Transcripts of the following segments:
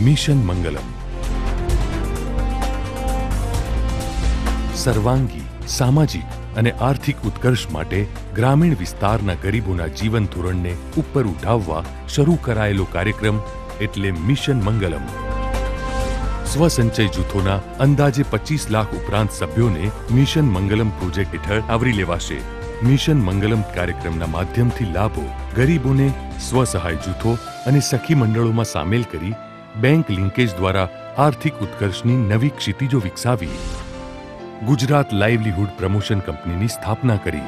Mission Mangalam સર્વાંગી, સામાજિક અને આર્થિક ઉત્કર્ષ માટે ગ્રામીણ વિસ્તારના ગરીબોના જીવન ધોરણને ઉપર ઉઠાવવા શરૂ કરાયેલો કાર્યક્રમ એટલે મિશન મંગલમ. સ્વસંચય જૂથોના અંદાજે 25 લાખ ઉપરાંત સભ્યોને મિશન મંગલમ પ્રોજેક્ટ હેઠળ આવરી લેવાશે. મિશન મંગલમ કાર્યક્રમના માધ્યમથી લાભો ગરીબોને સ્વસહાય જૂથો અને સખી મંડળોમાં સામેલ કરી બેંક લિંકેજ દ્વારા આર્થિક ઉત્કર્ષની નવી ક્ષિતિજો વિકસાવી ગુજરાત લાઇવલીહુડ પ્રમોશન કંપનીની સ્થાપના કરી.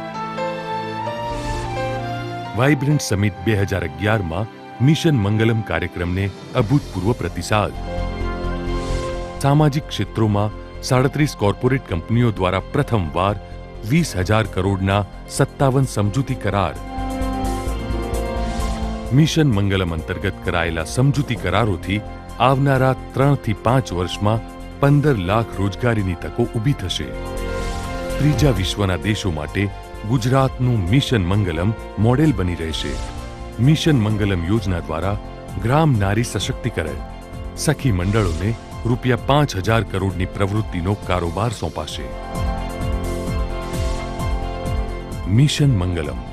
વાઇબ્રન્ટ સમિટ 2011માં મિશન મંગલમ કાર્યક્રમને અભૂતપૂર્વ પ્રતિસાદ. સામાજિક ક્ષેત્રોમાં 37 કોર્પોરેટ કંપનીઓ દ્વારા પ્રથમવાર 20,000 કરોડના 57 સમજૂતી કરાર. મિશન મંગલમ અંતર્ગત કરાયેલા સમજૂતી કરારોથી આવનારા 3 થી 5 વર્ષમાં 15 લાખ રોજગારીની તકો ઊભી થશે. ત્રીજા વિશ્વના દેશો માટે ગુજરાતનું મિશન મંગલમ મોડેલ બની રહેશે. મિશન મંગલમ યોજના દ્વારા ગ્રામ નારી સશક્તિકરણ, સખી મંડળોને રૂપિયા 5,000 કરોડની પ્રવૃત્તિનો કારોબાર સોંપાશે. મિશન મંગલમ.